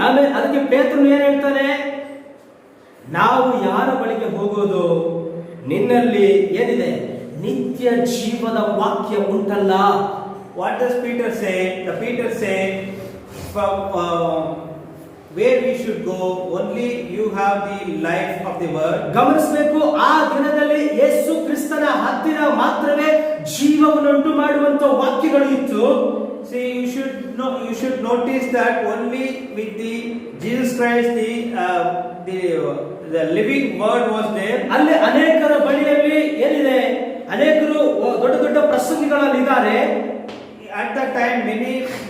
ಆಮೇಲೆ ಅದಕ್ಕೆ ಪೇತ್ರನು ಏನು ಹೇಳ್ತಾನೆ, ನಾವು ಯಾರ ಬಳಿಗೆ ಹೋಗೋದು, ನಿನ್ನಲ್ಲಿ ಏನಿದೆ, ನಿತ್ಯ ಜೀವದ ವಾಕ್ಯ ಉಂಟಲ್ಲ. What does Peter say? Peter say, from where we should go, only you have the life of the word. ಗಮನಿಸಬೇಕು, ಆ ದಿನದಲ್ಲಿ ಯೇಸು ಕ್ರಿಸ್ತನ ಹತ್ತಿರ ಮಾತ್ರವೇ ಜೀವವನ್ನುಂಟು ಮಾಡುವಂತ ವಾಕ್ಯಗಳು ಇತ್ತು. See, you should notice that only with the Jesus Christ, the living word was there. ಅಲ್ಲಿ ಅನೇಕರ ಬಳಿಯಲ್ಲಿ ಏನಿದೆ, ಅನೇಕರು ದೊಡ್ಡ ದೊಡ್ಡ ಪ್ರಸಂಗಿಗಳಲ್ಲಿ ಇದ್ದಾರೆ. At that time,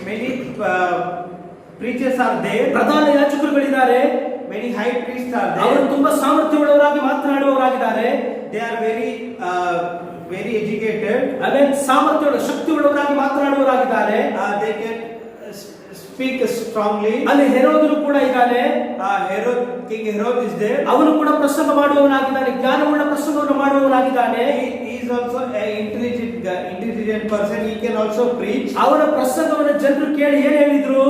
many preachers are there. ಪ್ರಧಾನ ಯಾಜಕರುಗಳಿದ್ದಾರೆ, many high priests are there. ಅವರು ತುಂಬಾ ಸಾಮರ್ಥ್ಯವುಳ್ಳವರಾಗಿ ಮಾತನಾಡುವವರಾಗಿದ್ದಾರೆ. They are very educated. ಆಮೇಲೆ ಸಾಮರ್ಥ್ಯವುಳ್ಳ ಶಕ್ತಿಯುಳ್ಳವರಾಗಿ ಮಾತನಾಡುವವರಾಗಿದ್ದಾರೆ. They can speak strongly. ಅಲ್ಲಿ ಹೆರೋದನು ಕೂಡ ಇದ್ದಾನೆ. King Herod is there. ಅವನು ಕೂಡ ಪ್ರಸಂಗ ಮಾಡುವವನಾಗಿದ್ದಾನೆ, ಜ್ಞಾನವುಳ್ಳ ಪ್ರಸಂಗವನ್ನು ಮಾಡುವವನಾಗಿದ್ದಾನೆ. He is also an intelligent person. He can also preach. ಅವನ ಪ್ರಸಂಗವನ್ನು ಜನರು ಕೇಳಿ ಏನು ಹೇಳಿದ್ರು,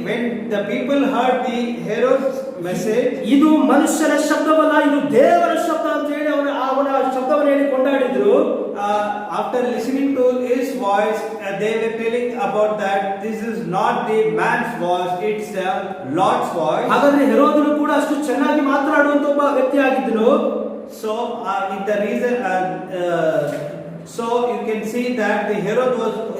when the people heard the Herod's message, ಇದು ಮನುಷ್ಯನ ಶಬ್ದವಲ್ಲ, ಇದು ದೇವರ ಶಬ್ದ ಅಂತ ಹೇಳಿ ಅವನ ಶಬ್ದವನ್ನು ಹೇಳಿ ಕೊಂಡಾಡಿದ್ರು. After listening to his voice, they were telling about that this is not the man's voice, it's the Lord's voice. ಹಾಗಾದ್ರೆ ಹೆರೋದನು ಕೂಡ ಅಷ್ಟು ಚೆನ್ನಾಗಿ ಮಾತನಾಡುವಂತ ಒಬ್ಬ ವ್ಯಕ್ತಿ ಆಗಿದ್ದನು. With the reason, so you can see that the Herod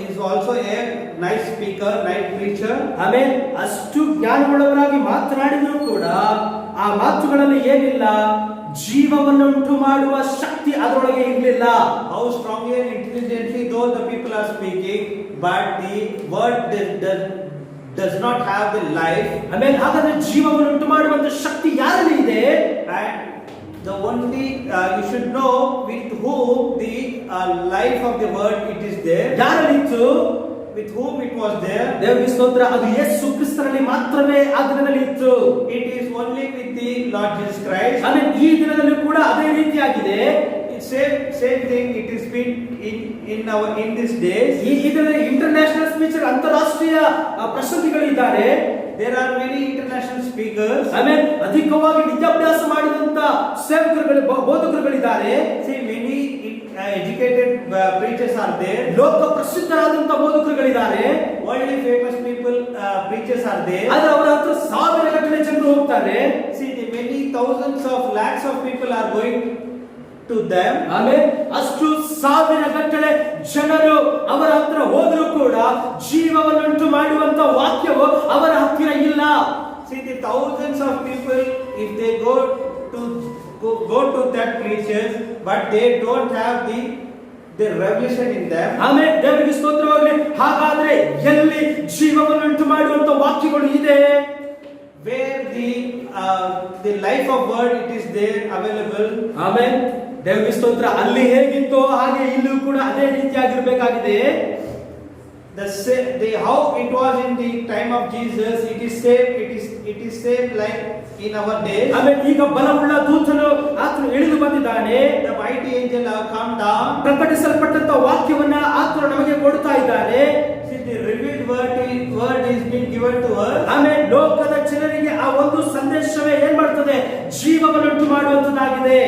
is also a nice speaker, nice preacher. ಆಮೇಲೆ ಅಷ್ಟು ಜ್ಞಾನವುಳ್ಳವರಾಗಿ ಮಾತನಾಡಿದ್ರು ಕೂಡ ಆ ಮಾತುಗಳಲ್ಲಿ ಏನಿಲ್ಲ, ಜೀವವನ್ನುಂಟು ಮಾಡುವ ಶಕ್ತಿ ಅದರೊಳಗೆ ಇರಲಿಲ್ಲ. How strongly and intelligently though the people are speaking, but the word does not have the life. ಆಮೇಲೆ ಹಾಗಾದ್ರೆ ಜೀವವನ್ನುಂಟು ಮಾಡುವಂತ ಶಕ್ತಿ ಯಾರಲ್ಲಿ ಇದೆ? And the only you should know with whom the life of the word it is there. ಯಾರಲ್ಲಿತ್ತು? With whom it was there. ದೇವರಿಗೆ ಸ್ತೋತ್ರ, ಅದು ಯೇಸು ಕ್ರಿಸ್ತನಲ್ಲಿ ಮಾತ್ರವೇ ಆ ದಿನದಲ್ಲಿ ಇತ್ತು. It is only with the Lord Jesus Christ. ಆಮೇಲೆ ಈ ದಿನದಲ್ಲಿ ಕೂಡ ಅದೇ ರೀತಿಯಾಗಿದೆ. Same thing it has been in these days. ಈ ದಿನದಲ್ಲಿ ಇಂಟರ್ನ್ಯಾಷನಲ್ ಸ್ಪೀಚರ್, ಅಂತಾರಾಷ್ಟ್ರೀಯ ಪ್ರಸಂಗಿಗಳಿದ್ದಾರೆ. There are many international speakers. ಆಮೇಲೆ ಅಧಿಕವಾಗಿ ವಿದ್ಯಾಭ್ಯಾಸ ಮಾಡಿದಂತ ಸೇವಕರುಗಳು, ಬೋಧಕರುಗಳಿದ್ದಾರೆ. See, many educated preachers are there. ಲೋಕ ಪ್ರಸಿದ್ಧರಾದಂತ ಬೋಧಕರುಗಳಿದ್ದಾರೆ. Worldly famous people, preachers are there. ಆದ್ರೆ ಅವರ ಹತ್ರ ಸಾವಿರಗಟ್ಟಲೆ ಜನರು ಹೋಗ್ತಾರೆ. See, the many thousands of lakhs of people are going to them. ಆಮೇಲೆ ಅಷ್ಟು ಸಾವಿರಗಟ್ಟಲೆ ಜನರು ಅವರ ಹತ್ರ ಹೋದರೂ ಕೂಡ ಜೀವವನ್ನುಂಟು ಮಾಡುವಂತ ವಾಕ್ಯವು ಅವರ ಹತ್ತಿರ ಇಲ್ಲ. See, the thousands of people, if they go to that preachers, but they don't have the revelation in them. ಆಮೇಲೆ ದೇವರಿಗೆ ಸ್ತೋತ್ರವಾಗಲಿ. ಹಾಗಾದ್ರೆ ಎಲ್ಲಿ ಜೀವವನ್ನುಂಟು ಮಾಡುವಂತ ವಾಕ್ಯಗಳು ಇದೆ? Where the life of word it is there available. ಆಮೇಲೆ ದೇವರಿಗೆ ಸ್ತೋತ್ರ, ಅಲ್ಲಿ ಹೇಗಿತ್ತೋ ಹಾಗೆ ಇಲ್ಲೂ ಕೂಡ ಅದೇ ರೀತಿಯಾಗಿರಬೇಕಾಗಿದೆ. How it was in the time of Jesus, it is same like in our days. ಆಮೇಲೆ ಈಗ ಬಲವುಳ್ಳ ದೂತನು ಆತನು ಇಳಿದು ಬಂದಿದ್ದಾನೆ. The mighty angel have come down. ಪ್ರಕಟಿಸಲ್ಪಟ್ಟಂತ ವಾಕ್ಯವನ್ನ ಆತನು ನಮಗೆ ಕೊಡ್ತಾ ಇದ್ದಾನೆ. See, the revealed word is being given to us. ಆಮೇಲೆ ಲೋಕದ ಜನರಿಗೆ ಆ ಒಂದು ಸಂದೇಶವೇ ಏನ್ ಮಾಡ್ತದೆ, ಜೀವವನ್ನುಂಟು ಮಾಡುವಂತದ್ದಾಗಿದೆ.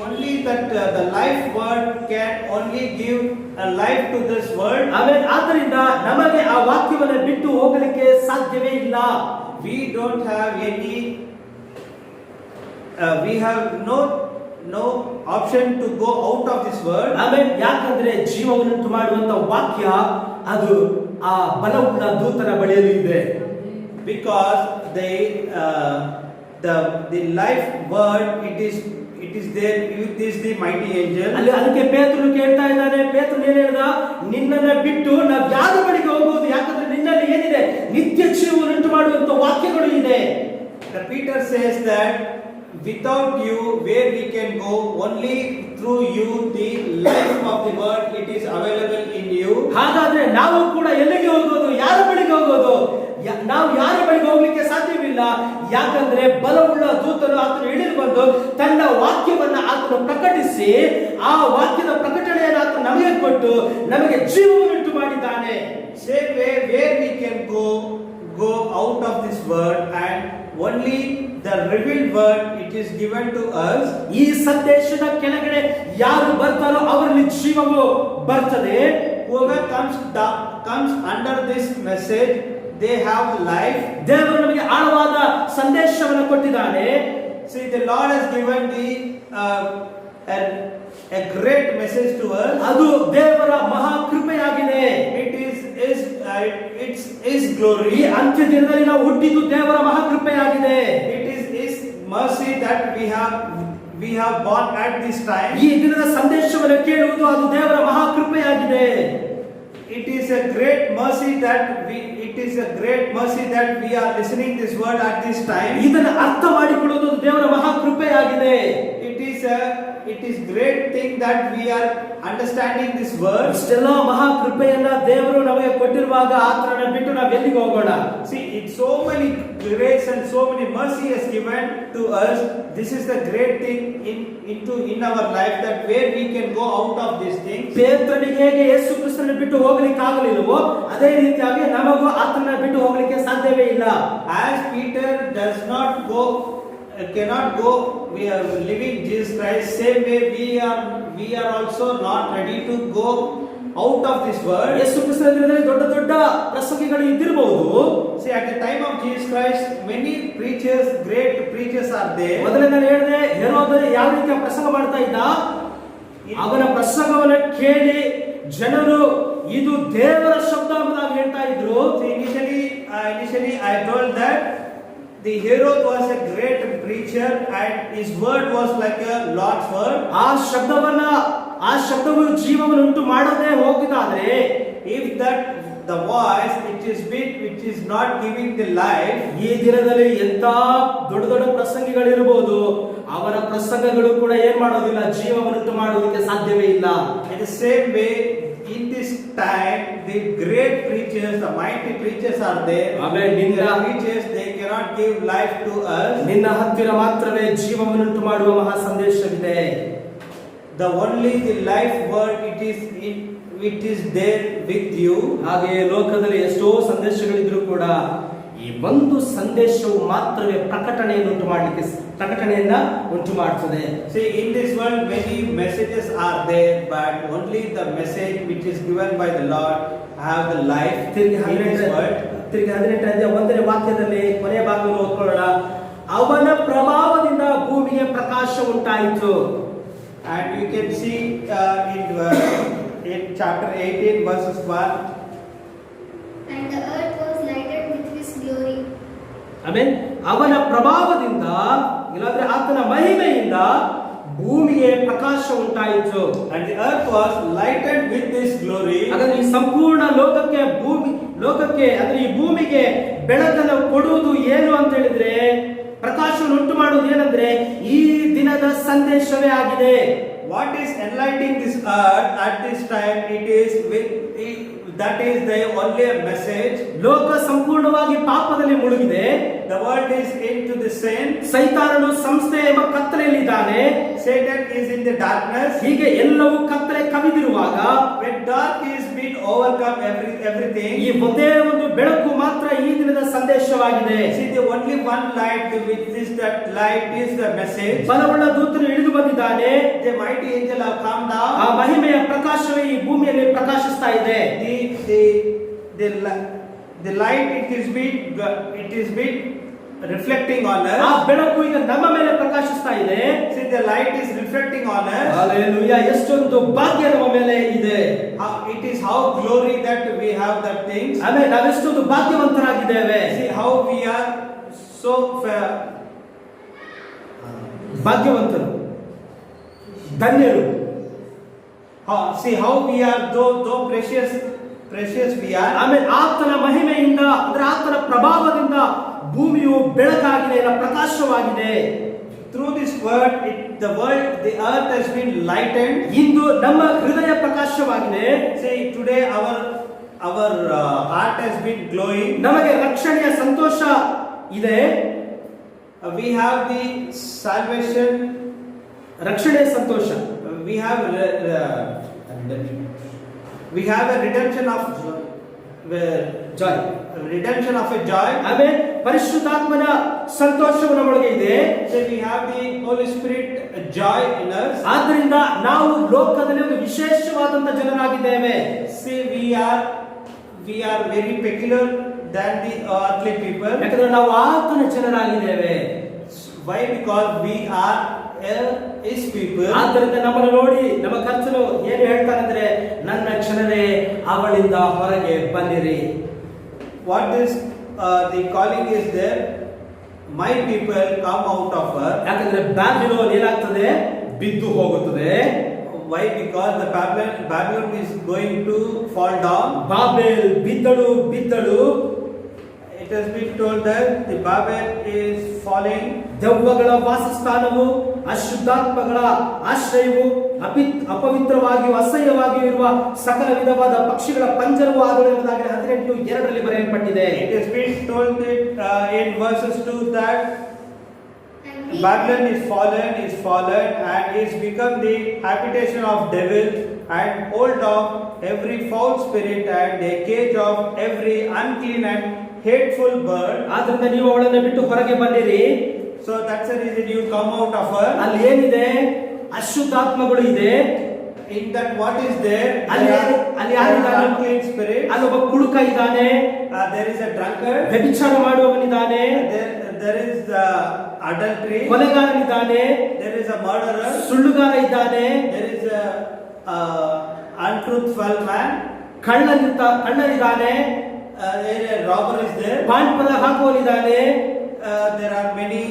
Only that the life word can only give a life to this world. ಆಮೇಲೆ ಆದ್ದರಿಂದ ನಮಗೆ ಆ ವಾಕ್ಯವನ್ನು ಬಿಟ್ಟು ಹೋಗಲಿಕ್ಕೆ ಸಾಧ್ಯವೇ ಇಲ್ಲ. We don't have any we have no option to go out of this world. ಆಮೇಲೆ ಯಾಕಂದ್ರೆ ಜೀವವನ್ನುಂಟು ಮಾಡುವಂತ ವಾಕ್ಯ ಅದು ಆ ಬಲವುಳ್ಳ ದೂತನ ಬಳಿಯಲ್ಲಿ ಇದೆ. Because the life word it is there with this the mighty angel. ಅಲ್ಲಿ ಅದಕ್ಕೆ ಪೇತ್ರನು ಕೇಳ್ತಾ ಇದ್ದಾನೆ. ಪೇತ್ರನು ಏನು ಹೇಳಿದ, ನಿನ್ನನ್ನ ಬಿಟ್ಟು ನಾವು ಯಾರ ಬಳಿಗೆ ಹೋಗಬಹುದು? ಯಾಕಂದ್ರೆ ನಿನ್ನಲ್ಲಿ ಏನಿದೆ, ನಿತ್ಯ ಜೀವವನ್ನುಂಟು ಮಾಡುವಂತ ವಾಕ್ಯಗಳು ಇದೆ. The Peter says that without you where we can go, only through you the life of the word it is available in you. ಹಾಗಾದ್ರೆ ನಾವು ಕೂಡ ಎಲ್ಲಿಗೆ ಹೋಗೋದು, ಯಾರ ಬಳಿಗೆ ಹೋಗೋದು? ನಾವು ಯಾರ ಬಳಿಗೆ ಹೋಗ್ಲಿಕ್ಕೆ ಸಾಧ್ಯವಿಲ್ಲ. ಯಾಕಂದ್ರೆ ಬಲವುಳ್ಳ ದೂತನು ಆತನು ಇಳಿದು ಬಂದು ತನ್ನ ವಾಕ್ಯವನ್ನ ಆತನು ಪ್ರಕಟಿಸಿ ಆ ವಾಕ್ಯದ ಪ್ರಕಟಣೆಯನ್ನು ಆತನು ನಮಗೆ ಕೊಟ್ಟು ನಮಗೆ ಜೀವವನ್ನುಂಟು ಮಾಡಿದ್ದಾನೆ. Same way where we can go go out of this world, and only the revealed word it is given to us. ಈ ಸಂದೇಶದ ಕೆಳಗಡೆ ಯಾರು ಬರ್ತಾರೋ ಅವರಲ್ಲಿ ಜೀವವು ಬರ್ತದೆ. Whoever comes under this message, they have life. ದೇವರು ನಮಗೆ ಆಳವಾದ ಸಂದೇಶವನ್ನು ಕೊಟ್ಟಿದ್ದಾನೆ. See, the Lord has given a great message to us. ಅದು ದೇವರ ಮಹಾ ಕೃಪೆಯಾಗಿದೆ. It's His glory. ಈ ಅಂತ್ಯ ದಿನದಲ್ಲಿ ನಾವು ಹುಟ್ಟಿದ್ದು ದೇವರ ಮಹಾ ಕೃಪೆಯಾಗಿದೆ. It is His mercy that we have bought at this time. ಈ ದಿನದ ಸಂದೇಶವನ್ನು ಕೇಳುವುದು ಅದು ದೇವರ ಮಹಾ ಕೃಪೆಯಾಗಿದೆ. It is a great mercy that we are listening this word at this time. ಇದನ್ನು ಅರ್ಥ ಮಾಡಿಕೊಳ್ಳುವುದು ದೇವರ ಮಹಾ ಕೃಪೆಯಾಗಿದೆ. It is great thing that we are understanding this word. ಇಷ್ಟೆಲ್ಲ ಮಹಾ ಕೃಪೆಯನ್ನ ದೇವರು ನಮಗೆ ಕೊಟ್ಟಿರುವಾಗ ಆತನನ್ನು ಬಿಟ್ಟು ನಾವು ಎಲ್ಲಿಗೆ ಹೋಗೋಣ? See, it's so many grace and so many mercy has given to us. This is the great thing in our life, that where we can go out of these things. ಪೇತ್ರನಿಗೆ ಹೇಗೆ ಯೇಸು ಕ್ರಿಸ್ತನನ್ನು ಬಿಟ್ಟು ಹೋಗಲಿಕ್ಕೆ ಆಗಲಿಲ್ಲವೋ ಅದೇ ರೀತಿಯಾಗಿ ನಮಗೂ ಆತನನ್ನು ಬಿಟ್ಟು ಹೋಗಲಿಕ್ಕೆ ಸಾಧ್ಯವೇ ಇಲ್ಲ. As Peter cannot go, we are living Jesus Christ, same way we are also not ready to go out of this world. ಯೇಸು ಕ್ರಿಸ್ತನ ದಿನದಲ್ಲಿ ದೊಡ್ಡ ದೊಡ್ಡ ಪ್ರಸಂಗಿಗಳು ಇದ್ದಿರಬಹುದು. See, at the time of Jesus Christ, many preachers, great preachers are there. ಮೊದಲೇ ನಾನು ಹೇಳಿದೆ, ಹೆರೋದನು ಯಾವ ರೀತಿಯ ಪ್ರಸಂಗ ಮಾಡ್ತಾ ಇದ್ದ, ಅವನ ಪ್ರಸಂಗವನ್ನು ಕೇಳಿ ಜನರು ಇದು ದೇವರ ಶಬ್ದ ಎಂಬುದಾಗಿ ಹೇಳ್ತಾ ಇದ್ರು. Initially I told that the Herod was a great preacher and his word was like a Lord's word. ಆ ಶಬ್ದವು ಜೀವವನ್ನು ಉಂಟು ಮಾಡದೆ ಹೋಗಿದಾದ್ರೆ, if that the voice which is not giving the life, ಈ ದಿನದಲ್ಲಿ ಎಂತ ದೊಡ್ಡ ದೊಡ್ಡ ಪ್ರಸಂಗಿಗಳಿರಬಹುದು, ಅವರ ಪ್ರಸಂಗಗಳು ಕೂಡ ಏನ್ ಮಾಡೋದಿಲ್ಲ, ಜೀವವನ್ನುಂಟು ಮಾಡುವುದಕ್ಕೆ ಸಾಧ್ಯವೇ ಇಲ್ಲ. In the same way, in this time, the great preachers, the mighty preachers are there. Amen. The preachers, they cannot give life to us. ನಿನ್ನ ಹತ್ತಿರ ಮಾತ್ರವೇ ಜೀವವನ್ನುಂಟು ಮಾಡುವ ಮಹಾ ಸಂದೇಶವಿದೆ. The life word it is there with you. ಹಾಗೆ ಲೋಕದಲ್ಲಿ ಎಷ್ಟೋ ಸಂದೇಶಗಳಿದ್ರು ಕೂಡ ಈ ಒಂದು ಸಂದೇಶವು ಮಾತ್ರವೇ ಪ್ರಕಟಣೆಯನ್ನ ಉಂಟು ಮಾಡುತ್ತದೆ. See, in this world many messages are there, but only the message which is given by the Lord have the life. ತಿರುಗಿ 18ನೇ ಒಂದನೇ ವಾಕ್ಯದಲ್ಲಿ ಕೊನೆಯ ಭಾಗವನ್ನು ಓದ್ಕೊಳ್ಳೋಣ. ಅವನ ಪ್ರಭಾವದಿಂದ ಭೂಮಿಗೆ ಪ್ರಕಾಶ ಉಂಟಾಯಿತು. And you can see in chapter 18 verses 1. And the earth was lighted with His glory. Amen. ಅವನ ಪ್ರಭಾವದಿಂದ, ಇಲ್ಲಾಂದ್ರೆ ಆತನ ಮಹಿಮೆಯಿಂದ ಭೂಮಿಗೆ ಪ್ರಕಾಶ ಉಂಟಾಯಿತು. And the earth was lighted with His glory. ಹಾಗಾದ್ರೆ ಈ ಸಂಪೂರ್ಣ ಲೋಕಕ್ಕೆ ಅಂದ್ರೆ ಈ ಭೂಮಿಗೆ ಬೆಳಕನ್ನು ಕೊಡುವುದು ಏನು ಅಂತ ಹೇಳಿದ್ರೆ, ಪ್ರಕಾಶವನ್ನು ಉಂಟು ಮಾಡುವುದು ಏನಂದ್ರೆ ಈ ದಿನದ ಸಂದೇಶವೇ ಆಗಿದೆ. What is enlightening this earth at this time? That is the only message. ಲೋಕ ಸಂಪೂರ್ಣವಾಗಿ ಪಾಪದಲ್ಲಿ ಮುಳುಗಿದೆ. The world is into the sin. ಸೈತಾನನು ಸಂಸ್ಥೆ ಎಂಬ ಕತ್ತಲೆಯಲ್ಲಿದ್ದಾನೆ. Satan is in the darkness. ಹೀಗೆ ಎಲ್ಲವೂ ಕತ್ತಲೆ ಕವಿದಿರುವಾಗ, when dark is been overcome everything, ಈ ಒಂದೇ ಒಂದು ಬೆಳಕು ಮಾತ್ರ ಈ ದಿನದ ಸಂದೇಶವಾಗಿದೆ. See, the only one light, which is that light is the message. ಬಲವುಳ್ಳ ದೂತನು ಇಳಿದು ಬಂದಿದ್ದಾನೆ. The mighty angel have come down. ಆ ಮಹಿಮೆಯ ಪ್ರಕಾಶವೇ ಈ ಭೂಮಿಯಲ್ಲಿ ಪ್ರಕಾಶಿಸ್ತಾ ಇದೆ. The light it is been reflecting on us. ಆ ಬೆಳಕು ಈಗ ನಮ್ಮ ಮೇಲೆ ಪ್ರಕಾಶಿಸ್ತಾ ಇದೆ. See, the light is reflecting on us. Hallelujah. ಎಷ್ಟೊಂದು ಭಾಗ್ಯ ನಮ್ಮ ಮೇಲೆ ಇದೆ. It is how glory that we have that things. ಆಮೇಲೆ ನಾವೆಷ್ಟೊಂದು ಭಾಗ್ಯವಂತರಾಗಿದ್ದೇವೆ. See how we are so ಭಾಗ್ಯವಂತರು, ಧನ್ಯರು. See how we are though precious we are. ಆಮೇಲೆ ಆತನ ಮಹಿಮೆಯಿಂದ, ಅಂದ್ರೆ ಆತನ ಪ್ರಭಾವದಿಂದ ಭೂಮಿಯು ಬೆಳಕಾಗಿದೆ, ಪ್ರಕಾಶವಾಗಿದೆ. Through this word, the earth has been lightened. ಇಂದು ನಮ್ಮ ಹೃದಯ ಪ್ರಕಾಶವಾಗಿದೆ. See, today our heart has been glowing. ನಮಗೆ ರಕ್ಷಣೆಯ ಸಂತೋಷ ಇದೆ. We have the salvation, ರಕ್ಷಣೆಯ ಸಂತೋಷ. we have a redemption of Joy. redemption of a joy. ಆಮೇಲೆ ಪರಿಶುದ್ಧಾತ್ಮನ ಸಂತೋಷವು ನಮ್ಮೊಳಗೆ ಇದೆ. So we have the Holy Spirit joy in us. ಆದ್ದರಿಂದ ನಾವು ಲೋಕದಲ್ಲಿ ಒಂದು ವಿಶೇಷವಾದಂತ ಜನರಾಗಿದ್ದೇವೆ. See, we are very peculiar than the earthly people. ಯಾಕಂದ್ರೆ ನಾವು ಆತನ ಜನರಾಗಿದ್ದೇವೆ. Why? Because we are His people. ಆದ್ದರಿಂದ ನಮ್ಮನ್ನು ನೋಡಿ ನಮ್ಮ ಕರ್ತನು ಏನು ಹೇಳ್ತಾರಂದ್ರೆ, ನನ್ನ ಜನರೇ ಅವಳಿಂದ ಹೊರಗೆ ಬನ್ನಿರಿ. What is the calling is there? My people come out of her. ಯಾಕಂದ್ರೆ ಬ್ಯಾಬಿಲೋನ್ ಏನಾಗ್ತದೆ, ಬಿದ್ದು ಹೋಗುತ್ತದೆ. Why? Because the Babylon is going to fall down. Babel ಬಿದ್ದಳು. It has been told that the Babel is falling. ದೆವ್ವಗಳ ವಾಸಸ್ಥಾನವು, ಅಶುದ್ಧಾತ್ಮಗಳ ಆಶ್ರಯವು, ಅಪವಿತ್ರವಾಗಿಯೂ ಅಸಹ್ಯವಾಗಿಯೂ ಇರುವ ಸಕಲ ವಿಧವಾದ ಪಕ್ಷಿಗಳ ಪಂಜರವೂ ಆದಳು ಎಂಬುದಾಗಿ 18:2 ಬರೆಯಲ್ಪಟ್ಟಿದೆ. It has been told that in verses 2 that And Babylon is fallen and is become the habitation of devil and hold of every foul spirit and a cage of every unclean and hateful bird. ಆದ್ರಿಂದ ನೀವು ಅವಳನ್ನು ಬಿಟ್ಟು ಹೊರಗೆ ಬನ್ನಿರಿ. So that's the reason you come out of her. ಅಲ್ಲಿ ಏನಿದೆ, ಅಶುದ್ಧಾತ್ಮಗಳು ಇದೆ. In that what is there? ಅಲ್ಲಿ ಯಾರಿದ್ದಾನೆ? Unclean spirit. ಅಲ್ಲಿ ಒಬ್ಬ ಕುಡುಕ ಇದ್ದಾನೆ, There is a drunkard. ವ್ಯಭಿಚಾರ ಮಾಡುವವನಿದ್ದಾನೆ, There is adultery. ಕೊಲೆಗಾರನಿದ್ದಾನೆ, There is a murderer. ಸುಳ್ಳುಗಾರ ಇದ್ದಾನೆ, There is a untruthful man. ಕಳ್ಳನಿದ್ದಾನೆ, A robber is there. Panpara ಹಾಕುವನಿದ್ದಾನೆ, There are many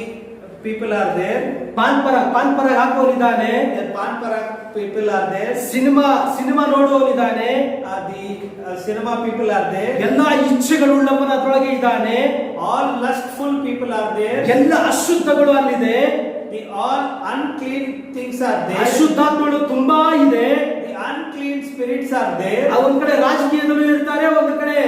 people are there. Panpara ಹಾಕುವನಿದ್ದಾನೆ, The panpara people are there. Cinema ನೋಡುವವನಿದ್ದಾನೆ, The cinema people are there. ಎಲ್ಲ ಇಚ್ಛೆಗಳುಳ್ಳವನ ಅದರೊಳಗೆ ಇದ್ದಾನೆ, All lustful people are there. ಎಲ್ಲ ಅಶುದ್ಧಗಳು ಅಲ್ಲಿದೆ, The all unclean things are there. ಅಶುದ್ಧಾತ್ಮಗಳು ತುಂಬಾ ಇದೆ. The unclean spirits are there. ಒಂದ್ ಕಡೆ ರಾಜಕೀಯದಲ್ಲೂ ಇರ್ತಾರೆ, ಒಂದು ಕಡೆ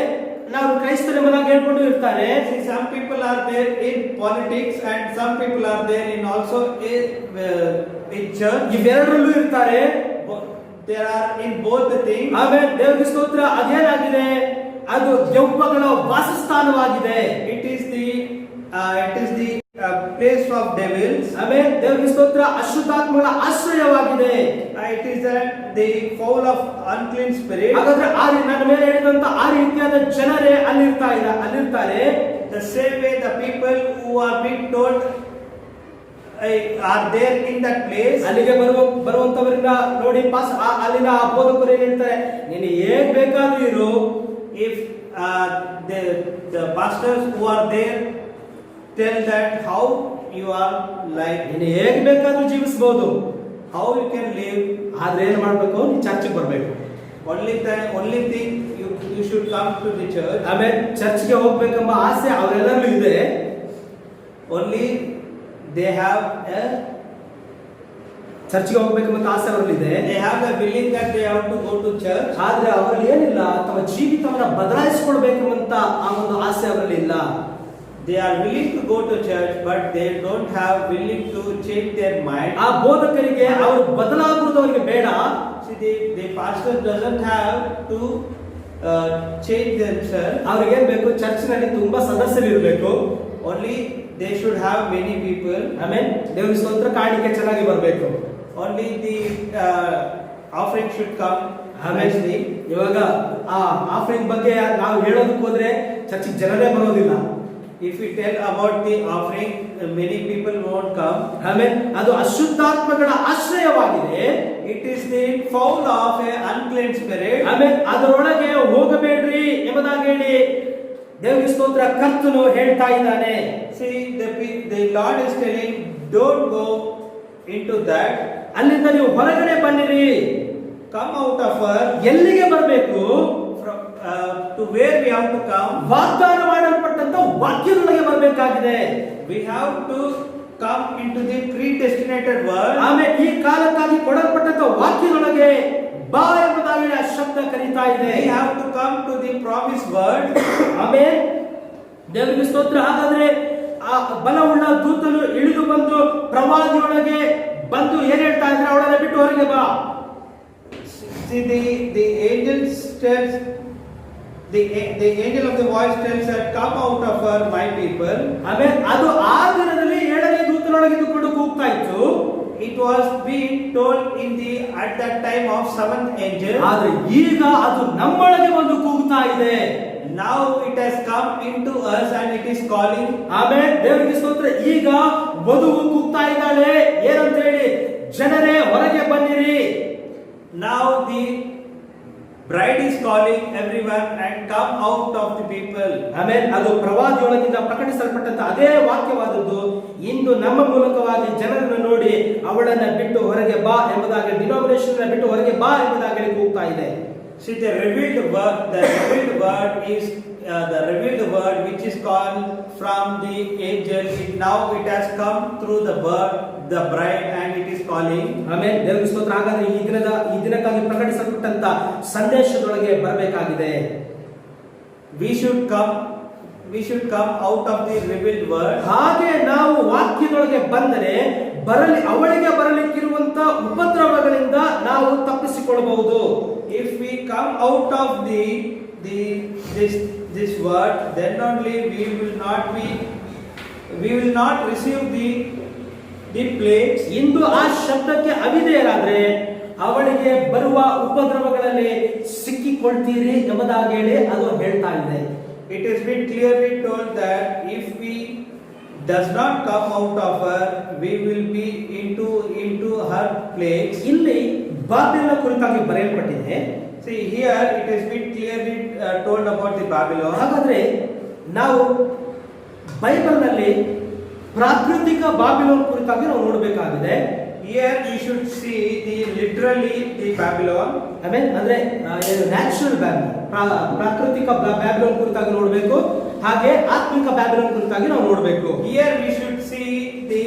ನಾವು ಕ್ರೈಸ್ತರೆಂಬುದಾಗಿ ಹೇಳ್ಕೊಂಡು ಇರ್ತಾರೆ. See, some people are there in politics and some people are there in also in church. ಇವೆರಡರಲ್ಲೂ ಇರ್ತಾರೆ. There are in both the things. ಆಮೇಲೆ ದೇವರಿಗೆ ಸ್ತೋತ್ರ, ಅದೇನಾಗಿದೆ, ಅದು ದೆವ್ವಗಳ ವಾಸಸ್ಥಾನವಾಗಿದೆ. It is the place of devils. ಆಮೇಲೆ ದೇವರಿಗೆ ಸ್ತೋತ್ರ, ಅಶುದ್ಧಾತ್ಮಗಳ ಆಶ್ರಯವಾಗಿದೆ. It is the fowl of unclean spirit. ಹಾಗಾದ್ರೆ ನನ್ನ ಮೇಲೆ ಹೇಳಿದಂತ ಆ ರೀತಿಯಾದ ಜನರೇ ಅಲ್ಲಿರ್ತಾರೆ. The same way the people who are being told are there in that place. ಅಲ್ಲಿಗೆ ಬರುವಂತವರಿಂದ ನೋಡಿ ಅಲ್ಲಿನ ಆ ಬೋಧಕರು ಏನ್ ಹೇಳ್ತಾರೆ, ನೀನು ಹೇಗ್ ಬೇಕಾದ್ರೂ ಇರು. If the pastors who are there tell that how you are like, ನೀನು ಹೇಗ್ ಬೇಕಾದ್ರೂ ಜೀವಿಸಬಹುದು, how you can live, ಆದ್ರೆ ಏನ್ ಮಾಡ್ಬೇಕು, ನೀನು ಚರ್ಚ್ಗೆ ಬರ್ಬೇಕು. only thing you should come to the church. ಆಮೇಲೆ ಚರ್ಚ್ಗೆ ಹೋಗ್ಬೇಕೆಂಬ ಆಸೆ ಅವರೆಲ್ಲರಿಗೂ ಇದೆ. Only they have ಚರ್ಚ್ಗೆ ಹೋಗ್ಬೇಕೆಂಬ ಆಸೆ ಅವರಲ್ಲಿದೆ. they have the willing that they have to go to church. ಆದ್ರೆ ಅವರಲ್ಲಿ ಏನಿಲ್ಲ, ತಮ್ಮ ಜೀವಿತವನ್ನ ಬದಲಾಯಿಸಿಕೊಳ್ಬೇಕೆಂಬಂತ ಆ ಒಂದು ಆಸೆ ಅವರಲ್ಲಿ ಇಲ್ಲ. They are willing to go to church, but they don't have willing to change their mind. ಆ ಬೋಧಕರಿಗೆ ಅವರು ಬದಲಾಗುವುದು ಅವರಿಗೆ ಬೇಡ. See, the pastor doesn't have to change themselves. ಅವ್ರಿಗೆ ಏನ್ ಬೇಕು, ಚರ್ಚ್ನಲ್ಲಿ ತುಂಬಾ ಸದಸ್ಯರು ಇರಬೇಕು. Only they should have many people. ಆಮೇಲೆ ದೇವರ ಸ್ತೋತ್ರ, ಕಾಣಿಕೆ ಚೆನ್ನಾಗಿ ಬರಬೇಕು. Only the offering should come. ಆಮೇಲೆ ಇವಾಗ ಆ ಆಫರಿಂಗ್ ಬಗ್ಗೆ ನಾವು ಹೇಳೋದಕ್ಕೆ ಹೋದ್ರೆ ಚರ್ಚಿಗೆ ಜನರೇ ಬರೋದಿಲ್ಲ. If we tell about the offering, many people won't come. ಆಮೇಲೆ ಅದು ಅಶುದ್ಧಾತ್ಮಗಳ ಆಶ್ರಯವಾಗಿದೆ. It is the fowl of a unclean spirit. ಆಮೇಲೆ ಅದರೊಳಗೆ ಹೋಗಬೇಡ್ರಿ ಎಂಬುದಾಗಿ ಹೇಳಿ ದೇವರ ಸ್ತೋತ್ರ ಕರ್ತನು ಹೇಳ್ತಾ ಇದ್ದಾನೆ. See, the Lord is telling, don't go into that. ಅಲ್ಲಿಂದ ನೀವು ಹೊರಗಡೆ ಬನ್ನಿರಿ. Come out of her. ಎಲ್ಲಿಗೆ ಬರಬೇಕು? To where we have to come. ವಾಗ್ದಾನ ಮಾಡಲ್ಪಟ್ಟಂತ ವಾಕ್ಯದೊಳಗೆ ಬರಬೇಕಾಗಿದೆ. We have to come into the predestinated word. ಆಮೇಲೆ ಈ ಕಾಲಕ್ಕಾಗಿ ಕೊಡಲ್ಪಟ್ಟಂತ ವಾಕ್ಯದೊಳಗೆ ಬಾ ಎಂಬುದಾಗಿ ಆ ಶಬ್ದ ಕರೀತಾ ಇದೆ. We have to come to the promised word. ಆಮೇಲೆ ದೇವರಿಗೆ ಸ್ತೋತ್ರ. ಹಾಗಾದ್ರೆ ಆ ಬಲವುಳ್ಳ ದೂತನು ಇಳಿದು ಬಂದು ಪ್ರವಾದಿಯೊಳಗೆ ಬಂದು ಏನ್ ಹೇಳ್ತಾ ಇದ್ರೆ, ಅವಳನ್ನ ಬಿಟ್ಟು ಹೊರಗೆ ಬಾ. See, the angels tells the angel of the voice tells her, "Come out of her, my people." ಆಮೇಲೆ ಅದು ಆ ದಿನದಲ್ಲಿ 7ನೇ ದೂತನೊಳಗಿದ್ದುಕೊಂಡು ಕೂಗ್ತಾ ಇತ್ತು. It was being told at that time of 7th angel. ಆದ್ರೆ ಈಗ ಅದು ನಮ್ಮೊಳಗೆ ಬಂದು ಕೂಗ್ತಾ ಇದೆ. Now it has come into us and it is calling. ಆಮೇಲೆ ದೇವರಿಗೆ ಸ್ತೋತ್ರ. ಈಗ ವಧುವು ಕೂಗ್ತಾ ಇದ್ದಾಳೆ ಏನಂತ ಹೇಳಿ, ಜನರೇ ಹೊರಗೆ ಬನ್ನಿರಿ. Now the bride is calling everyone and come out of the people. ಆಮೇಲೆ ಅದು ಪ್ರವಾದಿಯೊಳಗಿಂದ ಪ್ರಕಟಿಸಲ್ಪಟ್ಟಂತ ಅದೇ ವಾಕ್ಯವಾದದ್ದು ಇಂದು ನಮ್ಮ ಮೂಲಕವಾಗಿ ಜನರನ್ನು ನೋಡಿ ಅವಳನ್ನ ಬಿಟ್ಟು ಹೊರಗೆ ಬಾ ಎಂಬುದಾಗಿ, ಡಿನಾಮಿನೇಷನ್ ಬಿಟ್ಟು ಹೊರಗೆ ಬಾ ಎಂಬುದಾಗಿ ಕೂಗ್ತಾ ಇದೆ. See, the revealed word is the revealed word which is called from the angel. Now it has come through the word, the bride, and it is calling. ಆಮೇಲೆ ದೇವರ ಸ್ತೋತ್ರ. ಹಾಗಾದ್ರೆ ಈ ದಿನಕ್ಕಾಗಿ ಪ್ರಕಟಿಸಲ್ಪಟ್ಟಂತ ಸಂದೇಶದೊಳಗೆ ಬರಬೇಕಾಗಿದೆ. We should come out of the revealed word. ಹಾಗೆ ನಾವು ವಾಕ್ಯದೊಳಗೆ ಬಂದರೆ ಅವಳಿಗೆ ಬರಲಿಕ್ಕಿರುವಂತ ಉಪದ್ರವಗಳಿಂದ ನಾವು ತಪ್ಪಿಸಿಕೊಳ್ಳಬಹುದು. If we come out of this word, then only we will not receive the plagues. ಇಂದು ಆ ಶಬ್ದಕ್ಕೆ ಅವಿಧೇಯರಾದ್ರೆ ಅವಳಿಗೆ ಬರುವ ಉಪದ್ರವಗಳಲ್ಲಿ ಸಿಕ್ಕಿಕೊಳ್ತೀರಿ ಎಂಬುದಾಗಿ ಹೇಳಿ ಅದು ಹೇಳ್ತಾ ಇದೆ. It has been clearly told that if we does not come out of her, we will be into her plagues. ಇಲ್ಲಿ ಬಾಬೆಲಿನ ಕುರಿತಾಗಿ ಬರೆಯಲ್ಪಟ್ಟಿದೆ. See, here it has been clearly told about the Babylon. ಹಾಗಾದ್ರೆ ನಾವು ಬೈಬಲ್ನಲ್ಲಿ ಪ್ರಾಕೃತಿಕ ಬಾಬಿಲೋನ್ ಕುರಿತಾಗಿ ನಾವು ನೋಡಬೇಕಾಗಿದೆ. Here we should see literally the Babylon. ಅಂದ್ರೆ ನ್ಯಾಚುರಲ್ ಬ್ಯಾಬಿಲೋನ್, ಪ್ರಾಕೃತಿಕ ಬ್ಯಾಬಿಲೋನ್ ಕುರಿತಾಗಿ ನೋಡಬೇಕು. ಹಾಗೆ ಆತ್ಮಿಕ ಬ್ಯಾಬಿಲೋನ್ ಕುರಿತಾಗಿ ನಾವು ನೋಡಬೇಕು. Here we should see the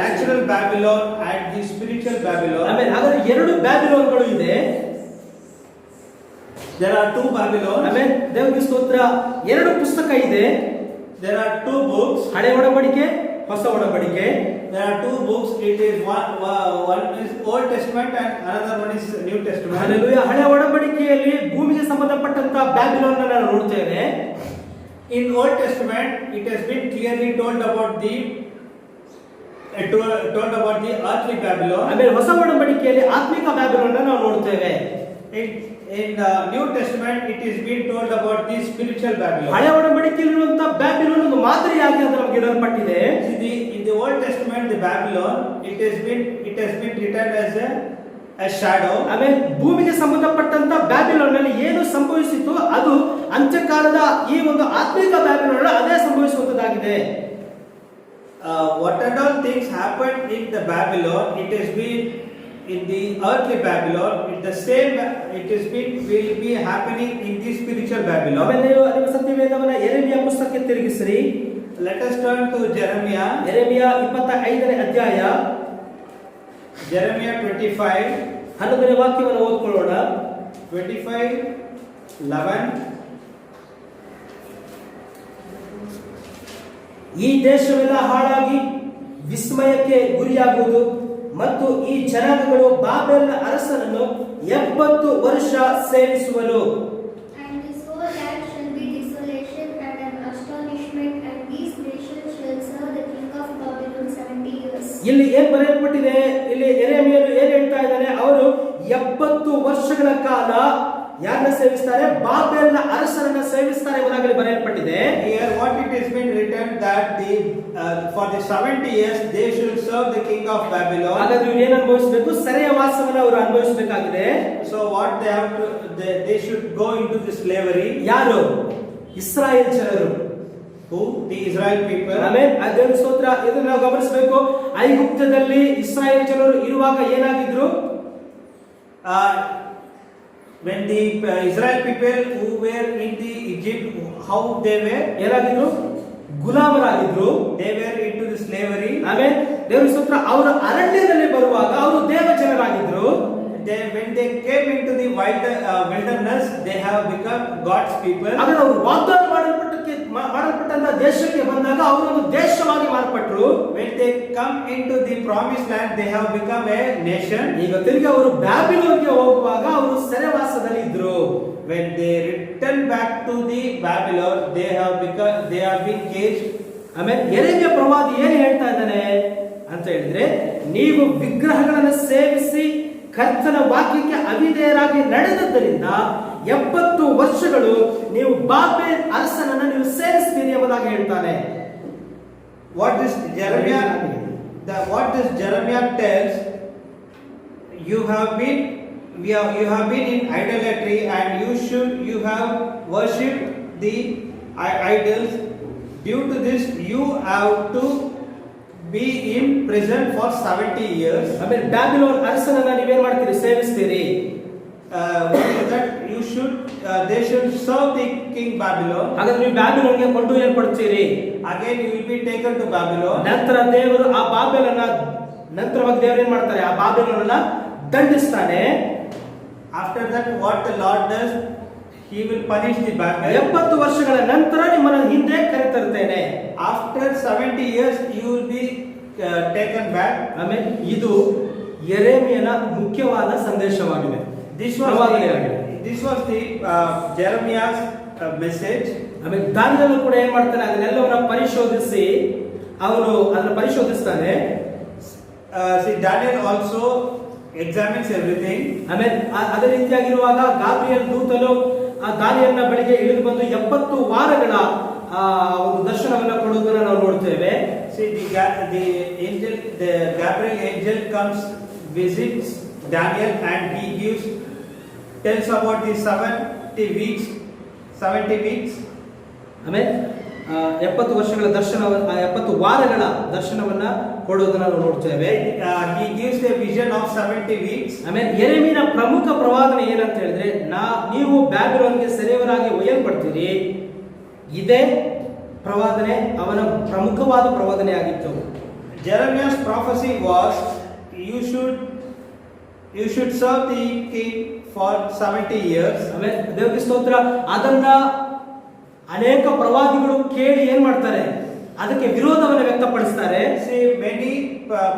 natural Babylon and the spiritual Babylon. ಹಾಗಾದ್ರೆ ಎರಡು ಬ್ಯಾಬಿಲೋನ್ಗಳು ಇದೆ. There are two Babylons. ದೇವರಿಗೆ ಸ್ತೋತ್ರ. ಎರಡು ಪುಸ್ತಕ ಇದೆ. There are two books. ಹಳೆ ಒಡಂಬಡಿಕೆ, ಹೊಸ ಒಡಂಬಡಿಕೆ. There are two books. It is one is Old Testament and another one is New Testament. Hallelujah. ಹಳೆ ಒಡಂಬಡಿಕೆಯಲ್ಲಿ ಭೂಮಿಗೆ ಸಂಬಂಧಪಟ್ಟಂತ ಬ್ಯಾಬಿಲೋನ್ ಅನ್ನು ನಾವು ನೋಡ್ತೇವೆ. In Old Testament, it has been clearly told about the earthly Babylon. ಹೊಸ ಒಡಂಬಡಿಕೆಯಲ್ಲಿ ಆತ್ಮಿಕ ಬ್ಯಾಬಿಲೋನ್ ಅನ್ನು ನಾವು ನೋಡ್ತೇವೆ. In New Testament, it is being told about the spiritual Babylon. ಹಳೆ ಒಡಂಬಡಿಕೆಯಲ್ಲಿರುವಂತ ಬ್ಯಾಬಿಲೋನ್ ಒಂದು ಮಾದರಿಯಾಗಿ ಅದು ನಮಗೆ ಇಡಲ್ಪಟ್ಟಿದೆ. In the Old Testament, the Babylon, it has been written as a shadow. ಭೂಮಿಗೆ ಸಂಬಂಧಪಟ್ಟಂತ ಬ್ಯಾಬಿಲೋನ್ ನಲ್ಲಿ ಏನು ಸಂಭವಿಸಿತು ಅದು ಅಂತ್ಯಕಾಲದ ಈ ಒಂದು ಆತ್ಮಿಕ ಬ್ಯಾಬಿಲೋನ್ ಅದೇ ಸಂಭವಿಸುವಂತದ್ದಾಗಿದೆ. What and all things happened in the Babylon, it has been in the earthly Babylon. Will be happening in the spiritual Babylon. ನಿಮ್ಮ ಸತ್ಯವೇದವನ್ನ ಯೆರೆಮೀಯ ಪುಸ್ತಕಕ್ಕೆ ತಿರುಗಿಸಿರಿ. Let us turn to Jeremiah. ಯೆರೆಮೀಯ 25ನೇ ಅಧ್ಯಾಯ, Jeremiah 25. 11ನೇ ವಾಕ್ಯವನ್ನು ಓದಿಕೊಳ್ಳೋಣ. 25:11. ಈ ದೇಶವೆಲ್ಲ ಹಾಳಾಗಿ ವಿಸ್ಮಯಕ್ಕೆ ಗುರಿಯಾಗುವುದು ಮತ್ತು ಈ ಜನಾಂಗಗಳು ಬಾಬೆಲಿನ ಅರಸನನ್ನು 70 ವರ್ಷ ಸೇವಿಸುವರು. And this whole land shall be desolation and an astonishment, and these nations shall serve the king of Babylon 70 years. ಇಲ್ಲಿ ಏನ್ ಬರೆಯಲ್ಪಟ್ಟಿದೆ? ಇಲ್ಲಿ ಯೆರೆಮೀಯನು ಏನ್ ಹೇಳ್ತಾ ಇದ್ದಾನೆ? ಅವರು 70 ವರ್ಷಗಳ ಕಾಲ ಯಾರನ್ನ ಸೇವಿಸ್ತಾರೆ? ಬಾಬೆಲಿನ ಅರಸರನ್ನ ಸೇವಿಸ್ತಾರೆ ಎಂಬುದಾಗಿ ಬರೆಯಲ್ಪಟ್ಟಿದೆ. Here what it has been written that for the 70 years they should serve the king of Babylon. ಹಾಗಾದ್ರೆ ಇವರು ಏನು ಅನುಭವಿಸಬೇಕು? ಸೆರೆಯ ವಾಸವನ್ನು ಅವರು ಅನುಭವಿಸಬೇಕಾಗಿದೆ. So what they should go into the slavery. ಯಾರು? ಇಸ್ರಾಯೇಲ್ ಜನರು. Who? The Israel people. ದೇವರ ಸ್ತೋತ್ರ. ಇದನ್ನು ನಾವು ಗಮನಿಸಬೇಕು. ಐಗುಪ್ತದಲ್ಲಿ ಇಸ್ರಾಯೇಲ್ ಜನರು ಇರುವಾಗ ಏನಾಗಿದ್ರು? When the Israel people who were in the Egypt, how they were? ಏನಾಗಿದ್ರು? ಗುಲಾಮರಾಗಿದ್ರು. They were into the slavery. ದೇವರ ಸ್ತೋತ್ರ. ಅವರು ಅರಣ್ಯದಲ್ಲಿ ಬರುವಾಗ ಅವರು ದೇವ ಜನರಾಗಿದ್ರು. When they came into the wilderness, they have become God's people. ಆದರೆ ಅವರು ವಾಗ್ದಾನ ಮಾಡಲ್ಪಟ್ಟಂತ ದೇಶಕ್ಕೆ ಬಂದಾಗ ಅವರು ಒಂದು ದೇಶವಾಗಿ ಮಾರ್ಪಟ್ಟರು. When they come into the promised land, they have become a nation. ಈಗ ತಿರುಗಿ ಅವರು ಬ್ಯಾಬಿಲೋನ್ಗೆ ಹೋಗುವಾಗ ಅವರು ಸೆರೆವಾಸದಲ್ಲಿ ಇದ್ರು. when they return back to the Babylon, they have been caged. ಆಮೇಲೆ ಯೆರೆಮೀಯ ಪ್ರವಾದಿ ಏನು ಹೇಳ್ತಾ ಇದ್ದಾನೆ ಅಂತ ಹೇಳಿದ್ರೆ, ನೀವು ವಿಗ್ರಹಗಳನ್ನು ಸೇವಿಸಿ ಕರ್ತನ ವಾಕ್ಯಕ್ಕೆ ಅವಿಧೇಯರಾಗಿ ನಡೆದದ್ದರಿಂದ 70 ವರ್ಷಗಳು ನೀವು ಬಾಬೆಲ್ ಅರಸನನ್ನ ನೀವು ಸೇವಿಸ್ತೀರಿ ಎಂಬುದಾಗಿ ಹೇಳ್ತಾನೆ. What this Jeremiah tells, you have been in idolatry, and you have worshipped the idols. Due to this, you have to be in prison for 70 years. ಆಮೇಲೆ ಬ್ಯಾಬಿಲೋನ್ ಅರಸನನ್ನ ನೀವೇನ್ ಮಾಡ್ತೀರಿ? ಸೇವಿಸ್ತೀರಿ. That they should serve the king Babylon. ಹಾಗಾದ್ರೆ ನೀವು ಬ್ಯಾಬಿಲೋನ್ಗೆ ಕೊಂಡೊಯ್ಯಲ್ಪಡ್ತೀರಿ. Again you will be taken to Babylon. ನಂತರ ದೇವರು ಆ ಬಾಬೆಲನ್ನ ನಂತರವಾಗಿ ದೇವರು ಏನ್ ಮಾಡ್ತಾರೆ? ಆ ಬಾಬೆಲನ್ನ ದಂಡಿಸ್ತಾನೆ. After that, what the Lord does, he will punish the Babel. 70 ವರ್ಷಗಳ ನಂತರ ನಿಮ್ಮನ್ನು ಹಿಂದೆ ಕರೆತರ್ತೇನೆ. After 70 years you will be taken back. ಆಮೇಲೆ ಇದು ಯೆರೆಮೀಯನ ಮುಖ್ಯವಾದ ಸಂದೇಶವಾಗಿದೆ. This was the Jeremiah's message. ಆಮೇಲೆ ದಾನಿಯೇಲನು ಕೂಡ ಏನ್ ಮಾಡ್ತಾನೆ? ಅದನ್ನೆಲ್ಲವನ್ನ ಅದನ್ನ ಪರಿಶೋಧಿಸ್ತಾನೆ. See, Daniel also examines everything. ಆಮೇಲೆ ಅದೇ ರೀತಿಯಾಗಿರುವಾಗ ಗಾಬ್ರಿಯಲ್ ದೂತನು ಆ ದಾನಿಯೇಲನ ಬಳಿಗೆ ಇಳಿದು ಬಂದು 70 ವಾರಗಳ ಒಂದು ದರ್ಶನವನ್ನ ಕೊಡುವುದನ್ನು ನಾವು ನೋಡ್ತೇವೆ. See, the Gabriel angel comes, visits Daniel, and he tells about the 70 weeks. ಆಮೇಲೆ 70 ವರ್ಷಗಳ ದರ್ಶನವನ್ನು 70 ವಾರಗಳ ದರ್ಶನವನ್ನ ಕೊಡುವುದನ್ನು ನಾವು ನೋಡ್ತೇವೆ. He gives a vision of 70 weeks. ಆಮೇಲೆ ಯೆರೆಮೀಯನ ಪ್ರಮುಖ ಪ್ರವಾದನೆ ಏನಂತ ಹೇಳಿದ್ರೆ, ನೀವು ಬ್ಯಾಬಿಲೋನ್ಗೆ ಸೆರೆಯವರಾಗಿ ಒಯ್ಯಲ್ಪಡ್ತೀರಿ. ಇದೇ ಪ್ರವಾದನೆ ಅವನ ಪ್ರಮುಖವಾದ ಪ್ರವಾದನೆ ಆಗಿತ್ತು. Jeremiah's prophecy was, you should serve the king for 70 years. ಆಮೇಲೆ ದೇವರಿಗೆ ಸ್ತೋತ್ರ. ಅದನ್ನ ಅನೇಕ ಪ್ರವಾದಿಗಳು ಕೇಳಿ ಏನ್ ಮಾಡ್ತಾರೆ? ಅದಕ್ಕೆ ವಿರೋಧವನ್ನು ವ್ಯಕ್ತಪಡಿಸ್ತಾರೆ. See, many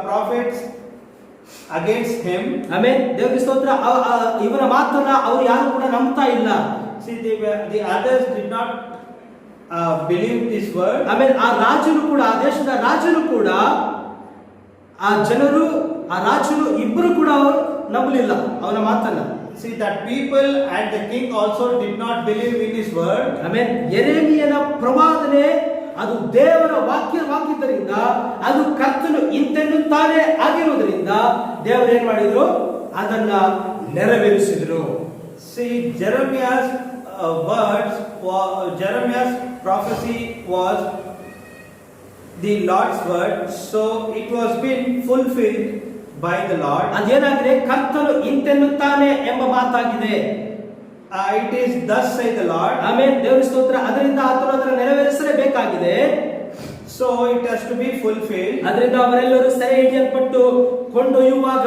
prophets against him. ಆಮೇಲೆ ದೇವರಿಗೆ ಸ್ತೋತ್ರ. ಇವನ ಮಾತನ್ನ ಅವರು ಯಾರು ಕೂಡ ನಂಬ್ತಾ ಇಲ್ಲ. See, the others did not believe this word. ಆಮೇಲೆ ಆ ರಾಜನು ಕೂಡ, ಆ ದೇಶದ ರಾಜನು ಕೂಡ, ಆ ಜನರು, ಆ ರಾಜನು ಇಬ್ಬರು ಕೂಡ ಅವರು ನಂಬಲಿಲ್ಲ ಅವನ ಮಾತನ್ನ. See, that people and the king also did not believe in his word. ಆಮೇಲೆ ಯೆರೆಮೀಯನ ಪ್ರವಾದನೆ ಅದು ದೇವರ ವಾಕ್ಯವಾಗಿದ್ದರಿಂದ, ಅದು ಕರ್ತನು ಇಂತೆನ್ನುತ್ತಾನೆ ಆಗಿರುವುದರಿಂದ ದೇವರು ಏನ್ ಮಾಡಿದ್ರು? ಅದನ್ನ ನೆರವೇರಿಸಿದ್ರು. See, Jeremiah's prophecy was the Lord's word, so it was been fulfilled by the Lord. ಅದೇನಾಗಿದೆ? ಕರ್ತನು ಇಂತೆನ್ನುತ್ತಾನೆ ಎಂಬ ಮಾತಾಗಿದೆ. It is thus say the Lord. ಆಮೇಲೆ ದೇವರ ಸ್ತೋತ್ರ. ಅದರಿಂದ ಆತನು ಅದನ್ನು ನೆರವೇರಿಸಲೇಬೇಕಾಗಿದೆ. So it has to be fulfilled. ಅದರಿಂದ ಅವರೆಲ್ಲರೂ ಸೆರೆ ಹಿಡಿಯಲ್ಪಟ್ಟು ಕೊಂಡೊಯ್ಯುವಾಗ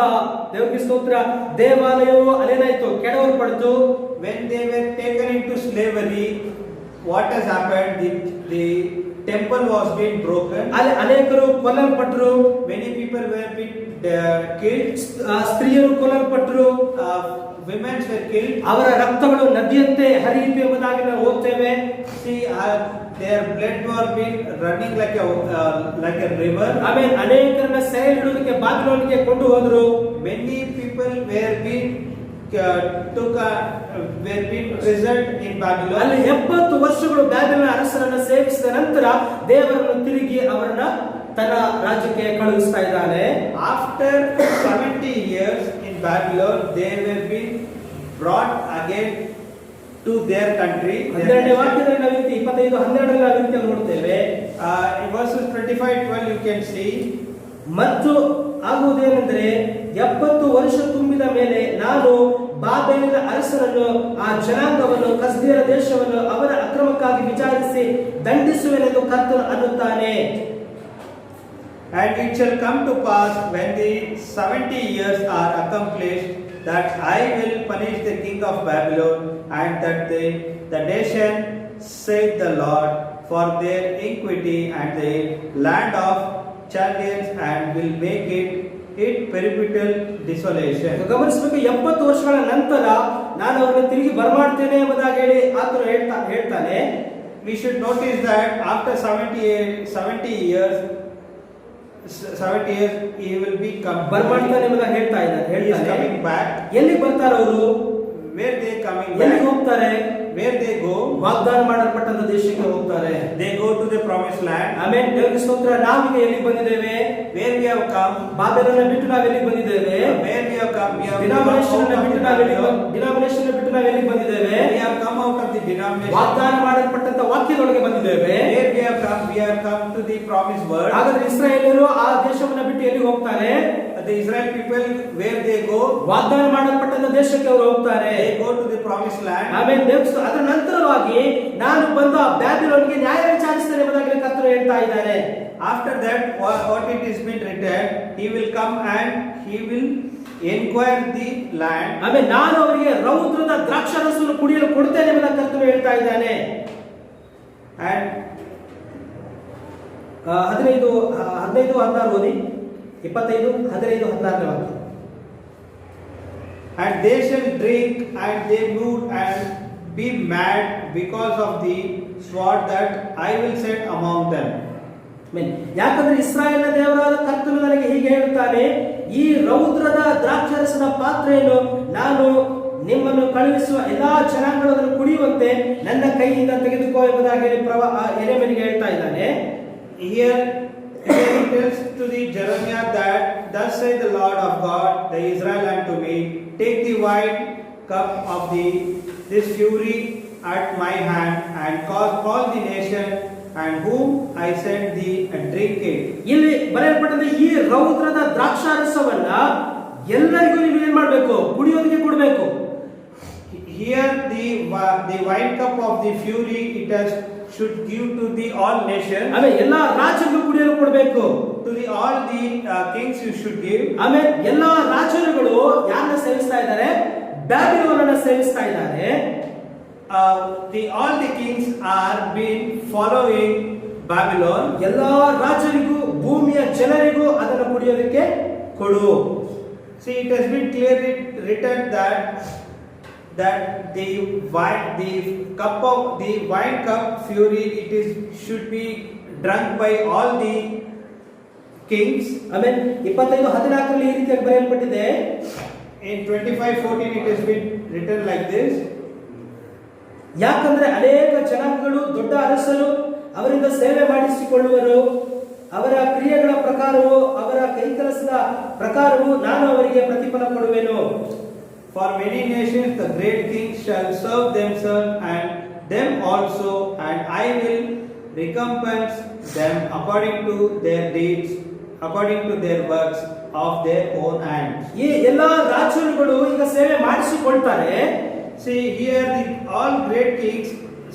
ದೇವರಿಗೆ ಸ್ತೋತ್ರ, ದೇವಾಲಯವು ಅಲ್ಲೇನಾಯ್ತು? ಕೆಡವಲ್ಪಡ್ತು. When they were taken into slavery, what has happened? The temple was being broken. ಅಲ್ಲಿ ಅನೇಕರು ಕೊಲ್ಲಲ್ಪಟ್ಟರು. Many people were being killed. ಸ್ತ್ರೀಯರು ಕೊಲ್ಲಲ್ಪಟ್ಟರು. Women were killed. ಅವರ ರಕ್ತಗಳು ನದಿಯಂತೆ ಹರಿಯಿತು ಎಂಬುದಾಗಿ ನಾವು ಓದ್ತೇವೆ. See, their blood was being running like a river. ಆಮೇಲೆ ಅನೇಕರನ್ನ ಸೆರೆ ಹಿಡಿಯೋದಕ್ಕೆ ಬಾಬಿಲೋನಿಗೆ ಕೊಂಡು ಹೋದರು. Many people were being prisoned in Babylon. ಅಲ್ಲಿ 70 ವರ್ಷಗಳು ಬ್ಯಾಬಿಲೋನ್ ಅರಸರನ್ನ ಸೇವಿಸಿದ ನಂತರ ದೇವರನ್ನು ತಿರುಗಿ ಅವರನ್ನ ತನ್ನ ರಾಜ್ಯಕ್ಕೆ ಕಳುಹಿಸ್ತಾ ಇದ್ದಾನೆ. After 70 years in Babylon, they will be brought again to their country. 12ನೇ ವಾಕ್ಯದಲ್ಲಿ ನಾವು 25:12 ನಾವು ನೋಡ್ತೇವೆ. In verses 25-12 you can see, ಮತ್ತು ಆಗುವುದೇನೆಂದರೆ 70 ವರ್ಷ ತುಂಬಿದ ಮೇಲೆ ನಾನು ಬಾಬೆಲಿನ ಅರಸರನ್ನು, ಆ ಜನಾಂಗವನ್ನು, ಕಸ್ದೀಯರ ದೇಶವನ್ನು ಅವರ ಅಕ್ರಮಕ್ಕಾಗಿ ವಿಚಾರಿಸಿ ದಂಡಿಸುವೆನೆಂದು ಕರ್ತನು ಅನ್ನುತ್ತಾನೆ. And it shall come to pass when the 70 years are accomplished, that I will punish the king of Babylon, and that the nation, saith the Lord, for their iniquity, and the land of Chaldeans, and will make it it perpetual desolation. ಗಮನಿಸಬೇಕು, 70 ವರ್ಷಗಳ ನಂತರ ನಾನು ಅವರನ್ನು ತಿರುಗಿ ಬರಮಾಡ್ತೇನೆ ಎಂಬುದಾಗಿ ಹೇಳಿ ಆತನು ಹೇಳ್ತಾನೆ. We should notice that after 70 years he will be ಬರಮಾಡ್ತಾನೆ ಎಂಬುದಾಗಿ ಹೇಳ್ತಾ ಇದ್ದಾನೆ. he is coming back. ಎಲ್ಲಿ ಬರ್ತಾರೆ ಅವರು? Where they coming ಎಲ್ಲಿಗೆ back? ಹೋಗ್ತಾರೆ? Where they go? ವಾಗ್ದಾನ ಮಾಡಲ್ಪಟ್ಟಂತ ದೇಶಕ್ಕೆ ಹೋಗ್ತಾರೆ. They go to the promised land. Amen. ದೇವರಿಗೆ ಸ್ತೋತ್ರ. ನಾವೀಗ ಎಲ್ಲಿಗೆ ಬಂದಿದ್ದೇವೆ? Where we have come. ಬಾಬೆಲನ್ನ ಬಿಟ್ಟು ನಾವು ಎಲ್ಲಿಗೆ ಬಂದಿದ್ದೇವೆ? Where we have come. We have denomination ಬಿಟ್ಟು ನಾವು ಎಲ್ಲಿಗೆ ಬಂದಿದ್ದೇವೆ? We have come out of the denomination. ವಾಗ್ದಾನ ಮಾಡಲ್ಪಟ್ಟಂತ ವಾಕ್ಯದೊಳಗೆ ಬಂದಿದ್ದೇವೆ. Where we have come to the promised word. ಹಾಗಾದ್ರೆ ಇಸ್ರಾಯೇಲರು ಆ ದೇಶವನ್ನ ಬಿಟ್ಟು ಎಲ್ಲಿಗೆ ಹೋಗ್ತಾರೆ? The Israel people, where they go, ವಾಗ್ದಾನ ಮಾಡಲ್ಪಟ್ಟಂತ ದೇಶಕ್ಕೆ ಅವರು ಹೋಗ್ತಾರೆ. they go to the promised land. ಆಮೇಲೆ ಅದರ ನಂತರವಾಗಿ ನಾನು ಬಂದು ಆ ಬ್ಯಾಬಿಲೋನ್ಗೆ ನ್ಯಾಯ ವಿಚಾರಿಸ್ತೇನೆ ಎಂಬುದಾಗಿ ಕರ್ತನು ಹೇಳ್ತಾ ಇದ್ದಾನೆ. After that, what it is been written, he will come and he will inquire the land. ಆಮೇಲೆ ನಾನು ಅವರಿಗೆ ರೌದ್ರದ ದ್ರಾಕ್ಷಾರಸವನ್ನು ಕುಡಿಯಲು ಕೊಡ್ತೇನೆ ಎಂಬುದಾಗಿ ಕರ್ತನು ಹೇಳ್ತಾ ಇದ್ದಾನೆ. And 15-16 ಓದಿ. 25-15-16 ವಾಕ್ಯ. And they shall drink and they mood and be mad because of the sword that I will set among them. ಯಾಕಂದ್ರೆ ಇಸ್ರಾಯೇಲ್ನ ದೇವರಾದ ಕರ್ತನು ನನಗೆ ಹೀಗೆ ಹೇಳುತ್ತಾನೆ, ಈ ರೌದ್ರದ ದ್ರಾಕ್ಷಾರಸದ ಪಾತ್ರೆಯನ್ನು ನಾನು ನಿಮ್ಮನ್ನು ಕಳುಹಿಸುವ ಎಲ್ಲಾ ಜನಾಂಗಗಳು ಅದನ್ನು ಕುಡಿಯುವಂತೆ ನನ್ನ ಕೈಯಿಂದ ತೆಗೆದುಕೋ ಎಂಬುದಾಗಿ ಯೆರೆಮೀಯನಿಗೆ ಹೇಳ್ತಾ ಇದ್ದಾನೆ. Here he tells to the Jeremiah that thus says the Lord of God, the Israel unto me, take the wine cup of this fury at my hand and call the nation and whom I send thee and drink it. ಇಲ್ಲಿ ಬರೆಯಲ್ಪಟ್ಟಂತೆ ಈ ರೌದ್ರದ ದ್ರಾಕ್ಷಾರಸವನ್ನ ಎಲ್ಲರಿಗೂ ನೀವು ಏನ್ ಮಾಡಬೇಕು? ಕುಡಿಯೋದಕ್ಕೆ ಕೊಡಬೇಕು. Here the wine cup of the fury should give to the all nations. ಆಮೇಲೆ ಎಲ್ಲಾ ರಾಜ್ಯಗಳು ಕುಡಿಯಲು ಕೊಡಬೇಕು. To all the kings you should give. ಆಮೇಲೆ ಎಲ್ಲಾ ರಾಜರುಗಳು ಯಾರನ್ನ ಸೇವಿಸ್ತಾ ಇದ್ದಾರೆ? ಬ್ಯಾಬಿಲೋನನ್ನ ಸೇವಿಸ್ತಾ ಇದ್ದಾರೆ. All the kings are been following Babylon. ಎಲ್ಲಾ ರಾಜರಿಗೂ ಭೂಮಿಯ ಜನರಿಗೂ ಅದನ್ನು ಕುಡಿಯೋದಕ್ಕೆ ಕೊಡು. See, it has been clearly written that the wine cup fury should be drunk by all the kings. ಆಮೇಲೆ 25-14 ಈ ರೀತಿಯಾಗಿ ಬರೆಯಲ್ಪಟ್ಟಿದೆ. In 25:14 it has been written like this. ಯಾಕಂದ್ರೆ ಅನೇಕ ಜನಾಂಗಗಳು ದೊಡ್ಡ ಅರಸರು ಅವರಿಂದ ಸೇವೆ ಮಾಡಿಸಿಕೊಳ್ಳುವರು, ಅವರ ಕ್ರಿಯೆಗಳ ಪ್ರಕಾರವೂ ಅವರ ಕೈಕೆಲಸದ ಪ್ರಕಾರವೂ ನಾನು ಅವರಿಗೆ ಪ್ರತಿಫಲ ಕೊಡುವೆನು. For many nations the great kings shall serve themselves and them also, and I will recompense them according to their deeds, according to their works of their own hands. ಈ ಎಲ್ಲಾ ರಾಜರುಗಳು ಈಗ ಸೇವೆ ಮಾಡಿಸಿಕೊಳ್ತಾರೆ. See, here all great kings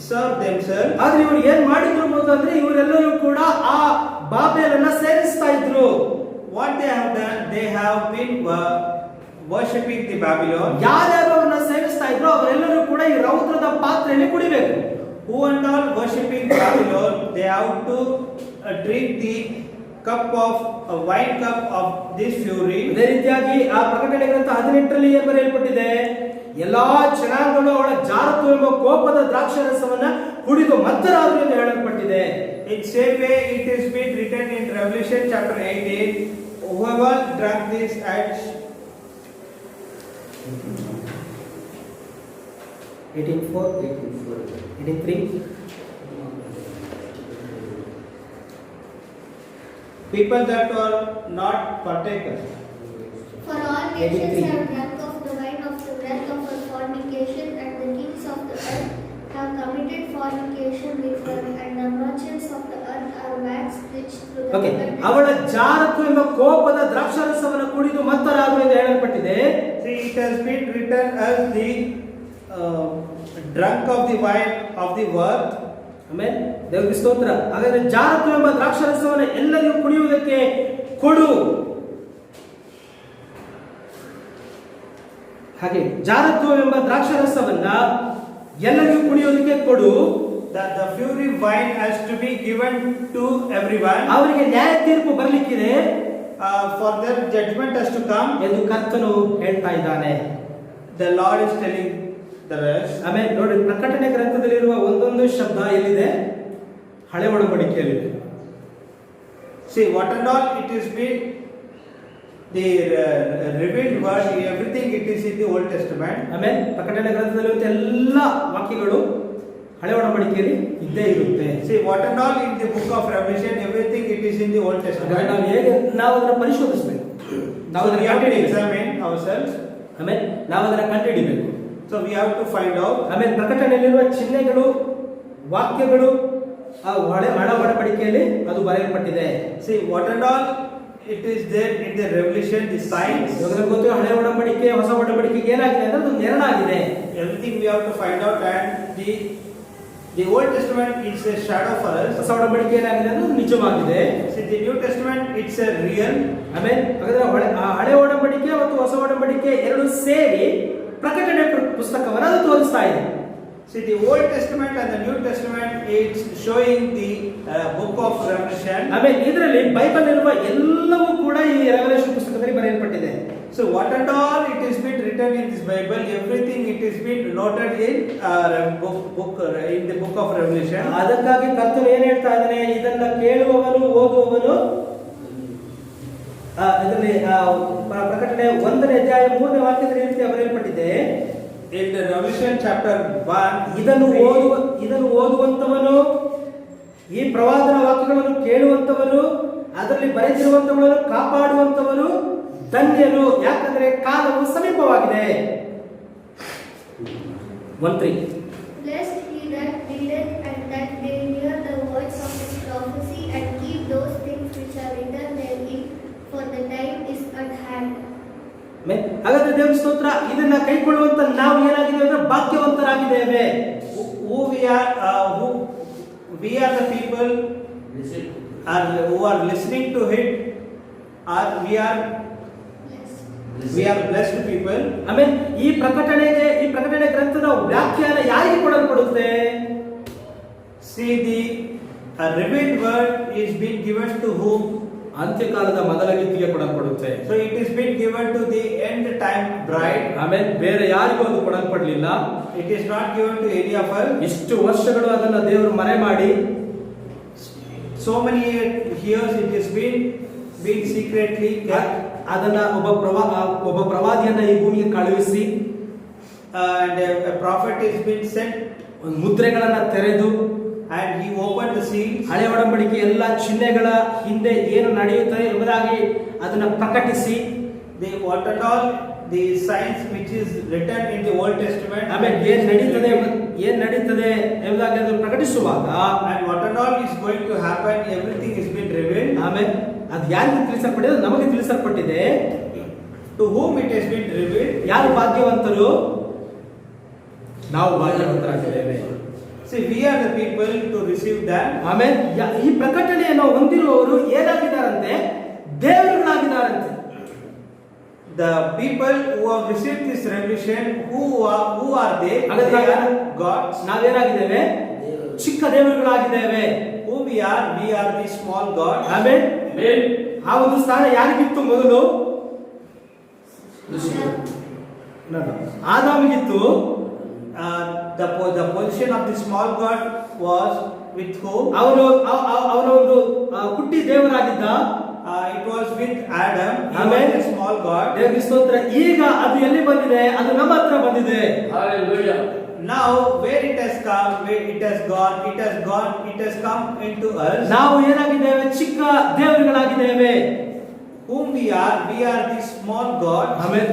serve themselves. ಆದ್ರೆ ಇವರು ಏನ್ ಮಾಡಿದ್ರು ಅಂತಂದ್ರೆ ಇವರೆಲ್ಲರೂ ಕೂಡ ಆ ಬಾಬೆಲನ್ನ ಸೇವಿಸ್ತಾ ಇದ್ರು. What they have done, they have been worshipping the Babylon. ಯಾರ್ಯಾರು ಅವರನ್ನ ಸೇವಿಸ್ತಾ ಇದ್ರು ಅವರೆಲ್ಲರೂ ಕೂಡ ಈ ರೌದ್ರದ ಪಾತ್ರೆಯಲ್ಲಿ ಕುಡಿಬೇಕು. Who and all worshipping Babylon, they have to drink the wine cup of this fury. ಅದೇ ರೀತಿಯಾಗಿ ಆ ಪ್ರಕಟಣೆ ಗ್ರಂಥ 18ರಲ್ಲಿ ಏನು ಬರೆಯಲ್ಪಟ್ಟಿದೆ? ಎಲ್ಲಾ ಜನಾಂಗಗಳು ಅವಳ ಜಾರತ್ವ ಎಂಬ ಕೋಪದ ದ್ರಾಕ್ಷಾರಸವನ್ನ ಕುಡಿದು ಮತ್ತರಾದರು ಎಂದು ಹೇಳಲ್ಪಟ್ಟಿದೆ. In same way it is been written in Revelation chapter 18, whoever drank this at 18:3 people that were not partakers. For all nations have drunk of the wine of the wrath of her fornication, and the kings of the earth have committed fornication with her, and the merchants of the earth are waxed rich through the abundance. ಅವಳ ಜಾರತ್ವ ಎಂಬ ಕೋಪದ ದ್ರಾಕ್ಷಾರಸವನ್ನು ಕುಡಿದು ಮತ್ತರಾದರು ಎಂದು ಹೇಳಲ್ಪಟ್ಟಿದೆ. See, it has been written as the drunk of the wine of the world. Amen. ದೇವರಿಗೆ ಸ್ತೋತ್ರ. ಹಾಗಾದ್ರೆ ಜಾರತ್ವ ಎಂಬ ದ್ರಾಕ್ಷಾರಸವನ್ನು ಎಲ್ಲರಿಗೂ ಕುಡಿಯುವುದಕ್ಕೆ ಕೊಡು. ಹಾಗೆ ಜಾರತ್ವ ಎಂಬ ದ್ರಾಕ್ಷಾರಸವನ್ನ ಎಲ್ಲರಿಗೂ ಕುಡಿಯೋದಕ್ಕೆ ಕೊಡು. That the fury wine has to be given to everyone. ಅವರಿಗೆ ನ್ಯಾಯ ತೀರ್ಪು ಬರಲಿಕ್ಕಿದೆ. for their judgment has to come. ಎಂದು ಕರ್ತನು ಹೇಳ್ತಾ ಇದ್ದಾನೆ. The Lord is telling the rest. ಆಮೇಲೆ ನೋಡಿ, ಪ್ರಕಟಣೆ ಗ್ರಂಥದಲ್ಲಿರುವ ಒಂದೊಂದು ಶಬ್ದ ಎಲ್ಲಿದೆ? ಹಳೆ ಒಡಂಬಡಿಕೆಯಲ್ಲಿದೆ. See, what and all it is been the revealed word, everything it is in the Old Testament. ಆಮೇಲೆ ಪ್ರಕಟಣೆ ಗ್ರಂಥದಲ್ಲಿರುವಂತ ಎಲ್ಲ ವಾಕ್ಯಗಳು ಹಳೆ ಒಡಂಬಡಿಕೆಯಲ್ಲಿ ಇದ್ದೇ ಇರುತ್ತೆ. See, what and all in the book of Revelation, everything it is in the Old Testament. ನಾವು ಅದನ್ನ ಪರಿಶೋಧಿಸಬೇಕು, ನಾವು So ಅದನ್ನ we have to ಕಂಡುಹಿಡಿಬೇಕು. examine ourselves. ಆಮೇಲೆ ನಾವು ಅದನ್ನ ಕಂಡುಹಿಡಿಬೇಕು. So we have to find out. ಆಮೇಲೆ ಪ್ರಕಟಣೆಯಲ್ಲಿರುವ ಚಿಹ್ನೆಗಳು, ವಾಕ್ಯಗಳು ಆ ಹಳೆ ಒಡಂಬಡಿಕೆಯಲ್ಲಿ ಅದು ಬರೆಯಲ್ಪಟ್ಟಿದೆ. See, what and all it is there in the Revelation, the signs. ಇವಾಗ ನಮ್ಗೆ ಗೊತ್ತು ಹಳೆ ಒಡಂಬಡಿಕೆ ಹೊಸ ಒಡಂಬಡಿಕೆಗೆ ಏನಾಗಿದೆ ಅಂದ್ರೆ ಅದು ನೆರಳಾಗಿದೆ. Everything we have to find out, and the Old Testament is a shadow for us. ಹೊಸ ಒಡಂಬಡಿಕೆ ಏನಾಗಿದೆ ಅಂದ್ರೆ ಅದು ನಿಜವಾಗಿದೆ. See, the New Testament it's a real. ಆಮೇಲೆ ಹಾಗಾದ್ರೆ ಹಳೆ ಒಡಂಬಡಿಕೆ ಮತ್ತು ಹೊಸ ಒಡಂಬಡಿಕೆ ಎರಡು ಸೇರಿ ಪ್ರಕಟಣೆ ಪುಸ್ತಕವನ್ನು ಅದು ತೋರಿಸ್ತಾ ಇದೆ. See, the Old Testament and the New Testament it's showing the book of Revelation. ಆಮೇಲೆ ಇದರಲ್ಲಿ ಬೈಬಲ್ ಇರುವ ಎಲ್ಲವೂ ಕೂಡ ಈ ರೆವಲ್ಯೂಷನ್ ಪುಸ್ತಕದಲ್ಲಿ ಬರೆಯಲ್ಪಟ್ಟಿದೆ. So what and all it is been written in this Bible, everything it is been noted in in the book of Revelation. ಅದಕ್ಕಾಗಿ ಕರ್ತನು ಏನ್ ಹೇಳ್ತಾ ಇದ್ದಾನೆ, ಇದನ್ನ ಕೇಳುವವನು ಓದುವವನು ಇದರಲ್ಲಿ ಪ್ರಕಟಣೆ 1ನೇ ಅಧ್ಯಾಯ 3ನೇ ವಾಕ್ಯದಲ್ಲಿ ಈ ರೀತಿ ಬರೆಯಲ್ಪಟ್ಟಿದೆ. In the Revelation chapter 1, ಇದನ್ನು ಓದುವಂತವನು, ಈ ಪ್ರವಾದನ ವಾಕ್ಯಗಳನ್ನು ಕೇಳುವಂತವನು, ಅದರಲ್ಲಿ ಬರೆದಿರುವಂತವನು ಕಾಪಾಡುವಂತವನು ಧನ್ಯರು, ಯಾಕಂದ್ರೆ ಕಾಲವು ಸಮೀಪವಾಗಿದೆ. 1:3 Blessed he that readeth, and that they hear the words of his prophecy, and keep those things which are written therein, for the time is at hand. ಹಾಗಾದ್ರೆ ದೇವರ ಸ್ತೋತ್ರ. ಇದನ್ನ ಕೈಕೊಳ್ಳುವಂತ ನಾವು ಏನಾಗಿದ್ದೇವೆ ಅಂದ್ರೆ ಭಾಗ್ಯವಂತರಾಗಿದ್ದೇವೆ. who we are the people who are listening to it, or we are blessed people. ಆಮೇಲೆ ಈ ಪ್ರಕಟಣೆ ಗ್ರಂಥದ ವ್ಯಾಖ್ಯಾನ ಯಾರಿಗೆ ಕೊಡಲ್ಪಡುತ್ತೆ? See, the revealed word is being given to whom? ಅಂತ್ಯಕಾಲದ ಮೊದಲ ಗೀತೆಗೆ ಕೊಡಲ್ಪಡುತ್ತೆ. So it is being given to the end time bride. ಆಮೇಲೆ ಬೇರೆ ಯಾರಿಗೂ ಅದು ಕೊಡಲ್ಪಡಲಿಲ್ಲ. It is not given to any of us. ಇಷ್ಟು ವರ್ಷಗಳು ಅದನ್ನ ದೇವರು ಮರೆ ಮಾಡಿ, so many years it is been secretly kept. ಅದನ್ನ ಒಬ್ಬ ಪ್ರವಾದಿಯನ್ನ ಈ ಭೂಮಿಗೆ ಕಳುಹಿಸಿ, and a prophet is been sent, ಮುದ್ರೆಗಳನ್ನ ತೆರೆದು, and he opened the seals. ಹಳೆ ಒಡಂಬಡಿಕೆ ಎಲ್ಲ ಚಿಹ್ನೆಗಳ ಹಿಂದೆ ಏನು ನಡೆಯುತ್ತದೆ ಎಂಬುದಾಗಿ ಅದನ್ನ ಪ್ರಕಟಿಸಿ, what and all the signs which is written in the Old Testament, ಆಮೇಲೆ ಏನ್ ನಡೀತದೆ ಎಂಬುದಾಗಿ ಅದನ್ನು ಪ್ರಕಟಿಸುವಾಗ, and what and all is going to happen, everything is been revealed. ಆಮೇಲೆ ಅದು ಯಾರಿಗೆ ತಿಳಿಸಲ್ಪಟ್ಟಿದೆ? ನಮಗೆ ತಿಳಿಸಲ್ಪಟ್ಟಿದೆ. To whom it has been revealed? ಯಾರು ಭಾಗ್ಯವಂತರು? ನಾವು ಭಾಗ್ಯವಂತರಾಗಿದ್ದೇವೆ. See, we are the people to receive that. ಆಮೇಲೆ ಈ ಪ್ರಕಟಣೆಯನ್ನು ಹೊಂದಿರುವವರು ಏನಾಗಿದ್ದಾರಂತೆ? ದೇವರುಗಳಾಗಿದ್ದಾರಂತೆ. The people who have received this revelation, who are they? They are gods. ನಾವೇನಾಗಿದ್ದೇವೆ? ಚಿಕ್ಕ ದೇವರುಗಳಾಗಿದ್ದೇವೆ. Who we are the small gods. ಆಮೇಲೆ ಆ ಒಂದು ಸ್ಥಾನ ಯಾರಿಗಿತ್ತು ಮೊದಲು? ಆದಾಮಿಗಿತ್ತು. The position of the small god was with whom? ಅವನ ಒಂದು ಹುಟ್ಟಿ ದೇವರಾಗಿದ್ದ. It was with Adam. He Amen. was a small god. ದೇವರಿಗೆ ಸ್ತೋತ್ರ. ಈಗ ಅದು ಎಲ್ಲಿ ಬಂದಿದೆ? ಅದು ನಮ್ಮ ಹತ್ರ ಬಂದಿದೆ. Hallelujah. Now where it has come, where it has gone, it has come into us. ನಾವು ಏನಾಗಿದ್ದೇವೆ? ಚಿಕ್ಕ ದೇವರುಗಳಾಗಿದ್ದೇವೆ. Whom we are the small gods. Amen.